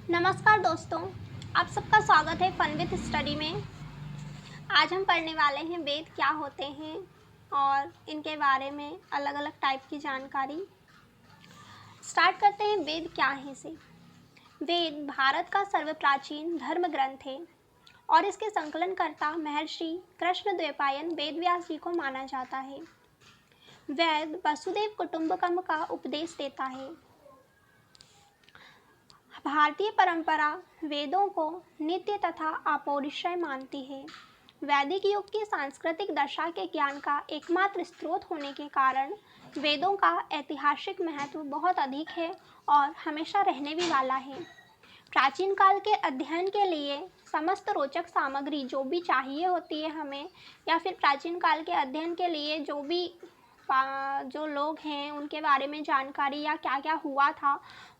नमस्कार दोस्तों, आप सबका स्वागत है फन विद स्टडी में। आज हम पढ़ने वाले हैं वेद क्या होते हैं और इनके बारे में अलग अलग टाइप की जानकारी। स्टार्ट करते हैं वेद क्या है से। वेद भारत का सर्वप्राचीन धर्म ग्रंथ है और इसके संकलनकर्ता महर्षि कृष्णद्वैपायन वेदव्यास जी को माना जाता है। वेद वसुदेव कुटुंबकम का उपदेश देता है। भारतीय परंपरा वेदों को नित्य तथा अपौरुषेय मानती है। वैदिक युग की सांस्कृतिक दशा के ज्ञान का एकमात्र स्रोत होने के कारण वेदों का ऐतिहासिक महत्व बहुत अधिक है और हमेशा रहने भी वाला है। प्राचीन काल के अध्ययन के लिए समस्त रोचक सामग्री जो भी चाहिए होती है हमें, या फिर प्राचीन काल के अध्ययन के लिए जो लोग हैं उनके बारे में जानकारी या क्या क्या हुआ था,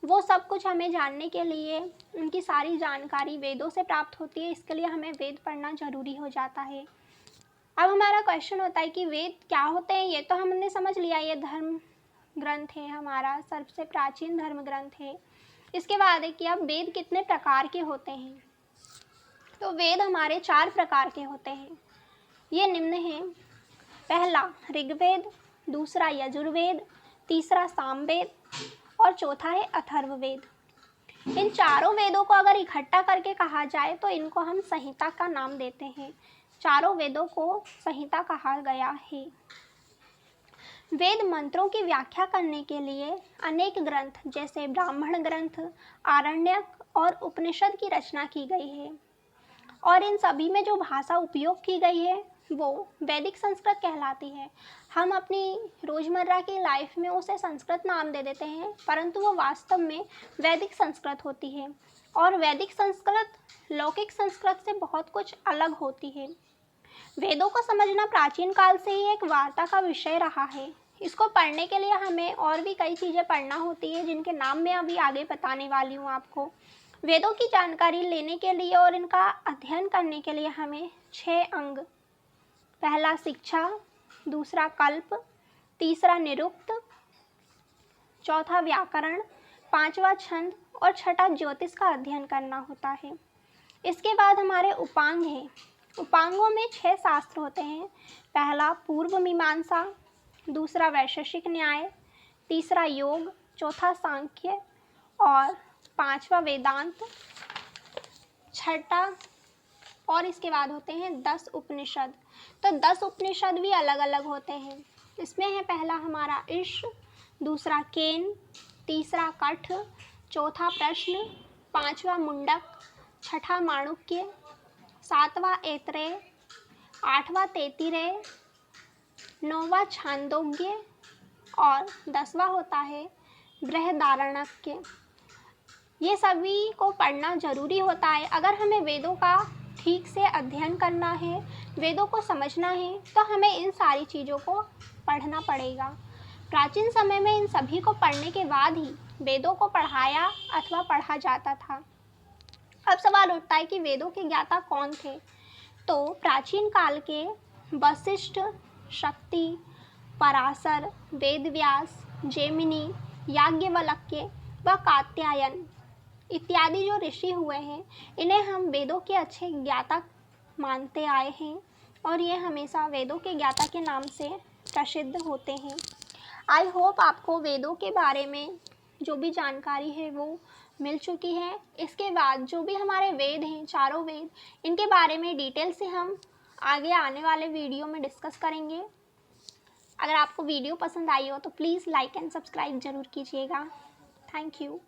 वो सब कुछ हमें जानने के लिए उनकी सारी जानकारी वेदों से प्राप्त होती है। इसके लिए हमें वेद पढ़ना ज़रूरी हो जाता है। अब हमारा क्वेश्चन होता है कि वेद क्या होते हैं। ये तो हमने समझ लिया, ये धर्म ग्रंथ है, हमारा सबसे प्राचीन धर्म ग्रंथ है। इसके बाद है कि अब वेद कितने प्रकार के होते हैं। तो वेद हमारे 4 प्रकार के होते हैं। ये निम्न हैं। पहला ऋग्वेद, दूसरा यजुर्वेद, तीसरा सामवेद और चौथा है अथर्ववेद। इन चारों वेदों को अगर इकट्ठा करके कहा जाए तो इनको हम संहिता का नाम देते हैं। चारों वेदों को संहिता कहा गया है। वेद मंत्रों की व्याख्या करने के लिए अनेक ग्रंथ जैसे ब्राह्मण ग्रंथ, आरण्यक और उपनिषद की रचना की गई है और इन सभी में जो भाषा उपयोग की गई है वो वैदिक संस्कृत कहलाती है। हम अपनी रोज़मर्रा की लाइफ में उसे संस्कृत नाम दे देते हैं, परंतु वो वास्तव में वैदिक संस्कृत होती है और वैदिक संस्कृत लौकिक संस्कृत से बहुत कुछ अलग होती है। वेदों को समझना प्राचीन काल से ही एक वार्ता का विषय रहा है। इसको पढ़ने के लिए हमें और भी कई चीज़ें पढ़ना होती है जिनके नाम मैं अभी आगे बताने वाली हूँ आपको। वेदों की जानकारी लेने के लिए और इनका अध्ययन करने के लिए हमें 6 अंग, पहला शिक्षा, दूसरा कल्प, तीसरा निरुक्त, चौथा व्याकरण, पांचवा छंद और छठा ज्योतिष का अध्ययन करना होता है। इसके बाद हमारे उपांग हैं। उपांगों में 6 शास्त्र होते हैं। पहला पूर्व मीमांसा, दूसरा वैशेषिक न्याय, तीसरा योग, चौथा सांख्य और पांचवा वेदांत, छठा और इसके बाद होते हैं 10 उपनिषद। तो 10 उपनिषद भी अलग अलग होते हैं। इसमें है पहला हमारा ईश, दूसरा केन, तीसरा कठ, चौथा प्रश्न, पांचवा मुंडक, छठा माणुक्य, सातवां ऐतरेय, आठवां तैत्तिरीय, नौवां छांदोग्य और 10वां होता है बृहदारण्यक। ये सभी को पढ़ना ज़रूरी होता है। अगर हमें वेदों का ठीक से अध्ययन करना है, वेदों को समझना है, तो हमें इन सारी चीज़ों को पढ़ना पड़ेगा। प्राचीन समय में इन सभी को पढ़ने के बाद ही वेदों को पढ़ाया अथवा पढ़ा जाता था। अब सवाल उठता है कि वेदों के ज्ञाता कौन थे। तो प्राचीन काल के वशिष्ठ, शक्ति, पराशर, वेदव्यास, जैमिनी, याज्ञवल्क्य व कात्यायन इत्यादि जो ऋषि हुए हैं, इन्हें हम वेदों के अच्छे ज्ञाता मानते आए हैं और ये हमेशा वेदों के ज्ञाता के नाम से प्रसिद्ध होते हैं। आई होप आपको वेदों के बारे में जो भी जानकारी है वो मिल चुकी है। इसके बाद जो भी हमारे वेद हैं, चारों वेद, इनके बारे में डिटेल से हम आगे आने वाले वीडियो में डिस्कस करेंगे। अगर आपको वीडियो पसंद आई हो तो प्लीज़ लाइक एंड सब्सक्राइब ज़रूर कीजिएगा। Thank you.